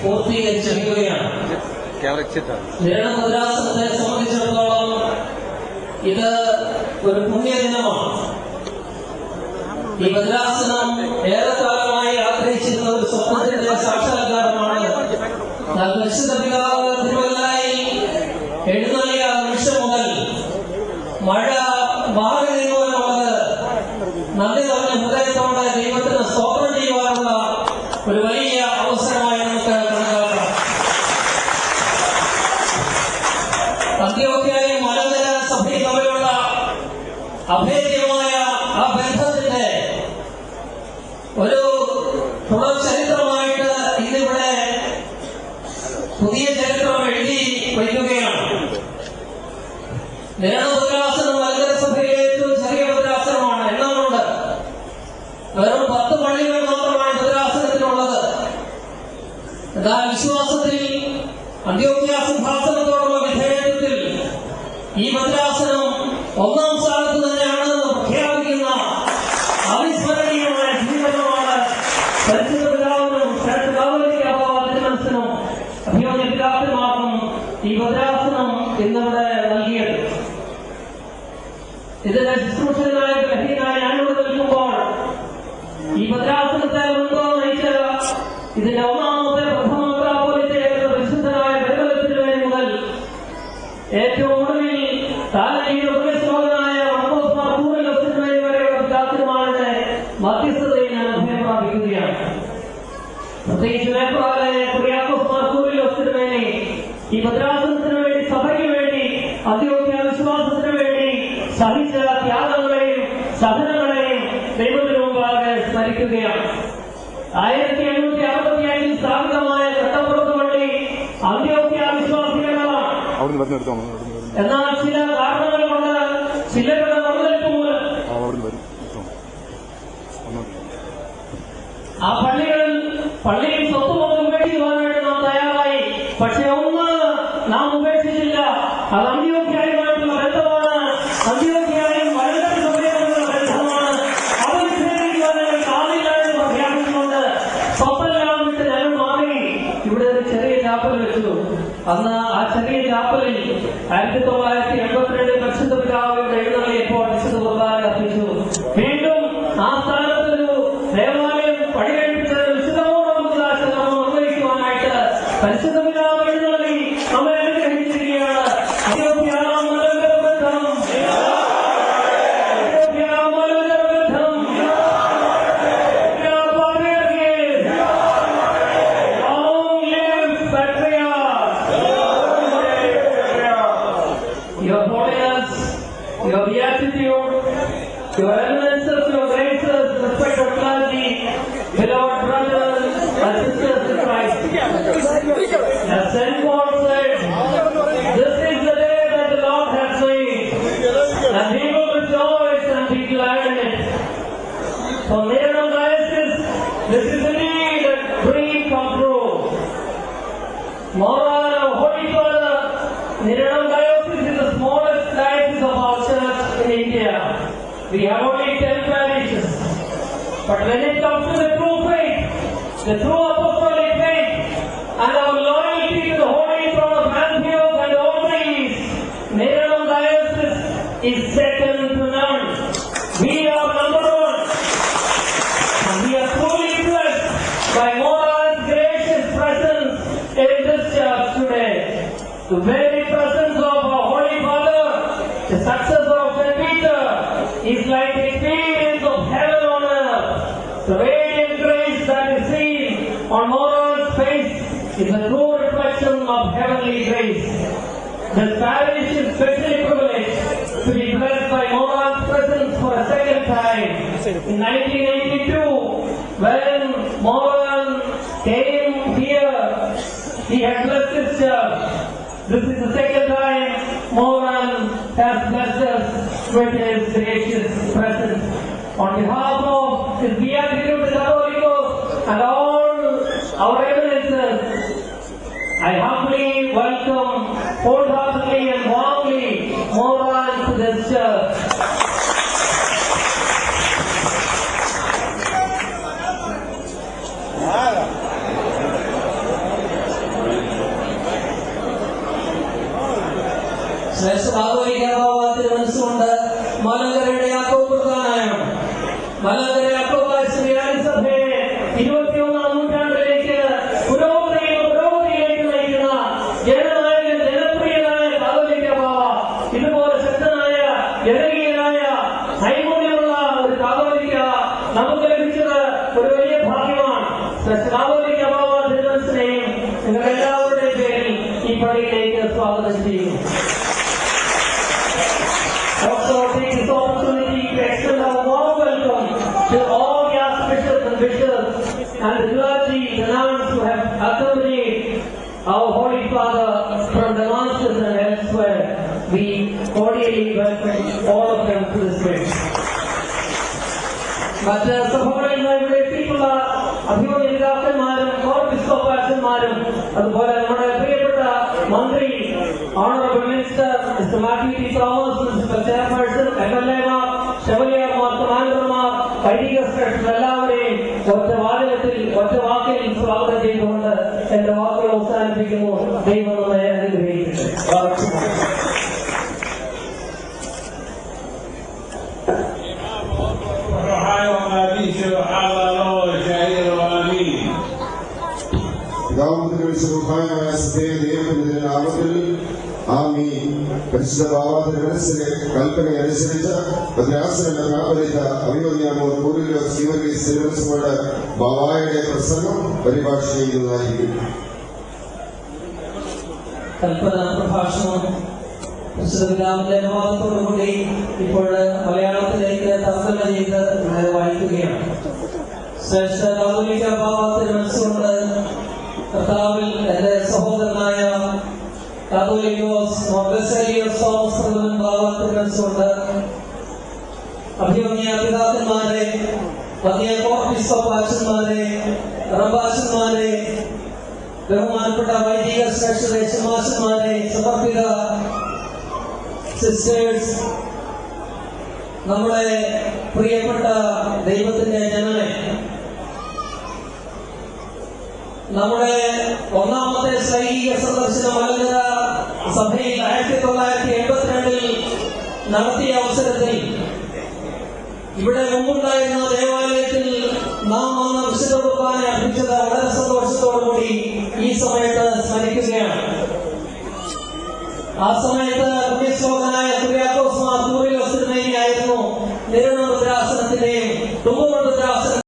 പൂർത്തീകരിച്ചിരിക്കുകയാണ്. നിരണമുദ്രാസനത്തെ സംബന്ധിച്ചിടത്തോളം ഇത് ഒരു പുണ്യദിനമാണ്. ഈ ഭദ്രാസനം ഏറെക്കാലമായി ആഗ്രഹിച്ചിരുന്ന ഒരു സ്വപ്നത്തിന്റെ സാക്ഷാത്കാരമാണ്. പരിശുദ്ധ പിതാവ് തിരുവല്ലായി എഴുന്നള്ളിയ നിമിഷം മുതൽ മഴ മാറി നീങ്ങുവാനുള്ളത് നന്ദി നിറഞ്ഞ ഹൃദയത്തോടെ ദൈവത്തിന് സ്തോത്രം ചെയ്യുവാനുള്ള ഒരു വലിയ അവസരമായി നമുക്ക് കണക്കാക്കാം. അന്ത്യോക്യയും മലങ്കര സഭയും തമ്മിലുള്ള അഭേദ്യമായ ആ ബന്ധത്തിന്റെ ഒരു തുടർ ചരിത്രമായിട്ട് ഇന്നിവിടെ പുതിയ ചരിത്രം എഴുതി വയ്ക്കുകയാണ്. നിരണഭദ്രാസനം മലങ്കര സഭയിലെ ഏറ്റവും ചെറിയ ഭദ്രാസനമാണ്. എണ്ണമുണ്ട്. വെറും 10 പള്ളികൾ മാത്രമാണ് ഭദ്രാസനത്തിനുള്ളത്. എന്നാൽ വിശ്വാസത്തിൽ അന്ത്യോക്യ സിംഹാസനത്തോടുള്ള വിധേയത്വത്തിൽ ഈ ഭദ്രാസനം 1ാം സ്ഥാനത്ത് തന്നെയാണെന്ന് പ്രഖ്യാപിക്കുന്ന അവിസ്മരണീയമായ ജീവിതമാണ് പരിശുദ്ധ പിതാവിനും തിരുമനസിനും അഭിയോഗ്യ പിതാക്കന്മാർക്കും ഈ ഭദ്രാസനം ഇന്നിവിടെ നൽകിയത്. ഇതിന്റെ ശുശ്രൂഷകനായ ഗ്രഹീനായ ഞാനിവിടെ നിൽക്കുമ്പോൾ ഈ ഭദ്രാസനത്തെ മുൻപോ നയിച്ച ഇതിന്റെ 1ാമത്തെ പ്രഥമ മെത്രാപ്പോലീത്ത വിശുദ്ധനായ ബെർബലത്തിനുവേണ്ടി മുതൽ ഏറ്റവും ഒടുവിൽ താലീയ ഉപദേശകനായ മർക്കോസ് വരെയുള്ള പിതാക്കന്മാരുടെ മധ്യസ്ഥതയിൽ ഞാൻ അഭയം പ്രാപിക്കുകയാണ്. പ്രത്യേകിച്ച് നേപ്പാളെ കുര്യാക്കോസ് മാർക്കൂറിലോസിന് വേണ്ടി, ഈ ഭദ്രാസനത്തിന് വേണ്ടി, സഭയ്ക്ക് വേണ്ടി, അന്ത്യോക്യ വിശ്വാസത്തിന് വേണ്ടി സഹിച്ച ത്യാഗങ്ങളെയും സഹനങ്ങളെയും ദൈവത്തിന് മുമ്പാകെ സ്മരിക്കുകയാണ്. 1865 സ്ഥാപിതമായ ചട്ടപ്പുറത്ത് പള്ളി അന്ത്യോക്യ വിശ്വാസികളാണ്. എന്നാൽ ചില കാരണങ്ങൾ കൊണ്ട് ചിലരുടെ മറുതലിപ്പ് മൂലം ആ പള്ളിയിൽ സ്വത്തുമൊക്കെ ഉപേക്ഷിക്കുവാനായിട്ട് നാം തയ്യാറായി. പക്ഷെ ഒന്ന് നാം ഉപേക്ഷിച്ചില്ല. അത് അന്ത്യോക്യയുമായിട്ടുള്ള ബന്ധമാണ്. അന്ത്യോക്യയും മലങ്കര സഭയുമായിട്ടുള്ള ബന്ധമാണ്. അത് വിശേഷിക്കുവാനായി കാലില്ല എന്ന് പ്രഖ്യാപിച്ചുകൊണ്ട് സ്വത്തെല്ലാം വിട്ട് ജനം മാറി ഇവിടെ ഒരു ചെറിയ ചാപ്പൽ വെച്ചു. അന്ന് ആ ചെറിയ ചാപ്പലിൽ 1982 പരിശുദ്ധ പിതാവിന്റെ എഴുന്നള്ളിയപ്പോൾ വിശുദ്ധ കുർബാന അർപ്പിച്ചു. വീണ്ടും ആ സ്ഥാനത്തൊരു ദേവാലയം പണികഴിപ്പിച്ച് വിശുദ്ധമോടുള്ള ശ്രമം നിർവഹിക്കുവാനായിട്ട് പരിശുദ്ധ പിതാവ് എഴുന്നള്ളി നമ്മെ അനുഗ്രഹിച്ചിരിക്കുകയാണ്. Your holiness, your beatitude, your eminences, your graces, respected clergy, beloved brothers and sisters in Christ. As St. Paul said, this is the day that the Lord has made, and we will rejoice and be glad in it. For Niranam Diocese, this is indeed a dream come true. Moreover, our Holy Father, Niranam Diocese is the smallest diocese of our church in India. We have only 10 parishes. But when it comes to the true faith, the true apostolic faith, and our loyalty to the Holy Throne of Antioch and all these, Niranam Diocese is second to none. We are number 1. And we are truly blessed by Mora's gracious presence in this church today. The very presence of our Holy Father, the successor of St. Peter, is like the experience of heaven on earth. The radiant grace that is seen on Mora's face is a true reflection of heavenly grace. This parish is specially privileged to be blessed by Mora's presence for a second time. In 1982, when Moran came here, he had blessed his church. This is the second time Moran has blessed us with his gracious presence. On behalf of his beatitude Catholicos and all our eminences, I humbly welcome wholeheartedly and warmly Moran to this church. മനസ്സുകൊണ്ട് മലങ്കരയുടെ യാക്കോബ് പ്രധാനായാണ്. മലങ്കര യാക്കോബായ സുറിയാനി സഭയെ 21ാം നൂറ്റാണ്ടിലേക്ക് പുരോഗതിയിലേക്ക് നയിക്കുന്ന ജനനായകൻ, ജനപ്രിയനായ കാതോലിക്ക ബാവ, ഇതുപോലെ ശക്തനായ ജനകീയനായ നൈപുണ്യമുള്ള ഒരു കാതോലിക്ക നമുക്ക് ലഭിച്ചത് ഒരു വലിയ ഭാഗ്യമാണ്. കാതോലിക്ക ബാവ തിരുമനസിനെയും നിങ്ങൾ എല്ലാവരുടെയും പേരിൽ ഈ പള്ളിയിലേക്ക് സ്വാഗതം ചെയ്യുന്നു. Also take this opportunity to extend a warm welcome to all the archbishops and bishops and the clergy, the nuns who have accompanied our Holy Father from Damascus and elsewhere. We cordially welcome all of them to this place. മറ്റ് സഭകളിൽ നിന്ന് ഇവിടെ എത്തിയിട്ടുള്ള അഭിമന്യപിതാക്കന്മാരും കോർപ്പിസ്കോപ്പാച്ചന്മാരും അതുപോലെ നമ്മുടെ പ്രിയപ്പെട്ട മന്ത്രി Honorable Minister Mr. Matthew T. Thomas, Principal Chairperson, MLA-മാർ, ഷെവലിയർമാർ, കമാൻഡർമാർ, വൈദിക ശ്രേഷ്ഠർ എല്ലാവരെയും ഒറ്റ വാക്കിൽ സ്വാഗതം ചെയ്തുകൊണ്ട് എന്റെ വാക്കുകൾ അവസാനിപ്പിക്കുന്നു. ദൈവം നമ്മെ അനുഗ്രഹിക്കട്ടെ. പരിശുദ്ധ ബാവാതിന്റെ കൽപ്പനയനുസരിച്ച് അഭിമന്യാമോ പൂർവികരുടെ ബാവായുടെ പ്രസംഗം പരിഭാഷ ചെയ്യുന്നതായിരിക്കും. കൽപ്പന പ്രഭാഷണം വിശുദ്ധപിതാവിന്റെ അനുവാദത്തോടുകൂടി ഇപ്പോൾ മലയാളത്തിലേക്ക് തർജ്ജമ ചെയ്ത് വായിക്കുകയാണ്. ശ്രേഷ്ഠ കാതോലിക്ക ബാവ തിരുമനസുകൊണ്ട് കർത്താവിൽ എന്റെ സഹോദരനായ കാതോലിക്കോസ് ബസേലിയോസ് തോമസ് പ്രഥമൻ ബാവ തിരുമനസുകൊണ്ട് അഭിമന്യ പിതാക്കന്മാരെ, വന്യ കോർപ്പിസ്കോപ്പാച്ചന്മാരെ, റമ്പാച്ചന്മാരെ, ബഹുമാനപ്പെട്ട വൈദിക ശ്രേഷ്ഠരെ, ശമാശന്മാരെ, സമർപ്പിത സിസ്റ്റേഴ്സ്, നമ്മുടെ പ്രിയപ്പെട്ട ദൈവത്തിന്റെ ജനങ്ങളെ, നമ്മുടെ ഒന്നാമത്തെ സൈനിക സന്ദർശനം മലങ്കര സഭയിൽ 1982 നടത്തിയ അവസരത്തിൽ ഇവിടെ മുമ്പുണ്ടായിരുന്ന ദേവാലയത്തിൽ നാം വന്ന വിശുദ്ധ കുർബാന അർപ്പിച്ചത് വളരെ സന്തോഷത്തോടുകൂടി ഈ സമയത്ത് സ്മരിക്കുകയാണ്. ആ സമയത്ത് പുണ്യശ്ലോകനായ കുര്യാക്കോസ് മാർ ആയിരുന്നു നിരണ രുദ്രാസനത്തിന്റെയും തുമ്പ രുദ്രാസനത്തിന്റെയും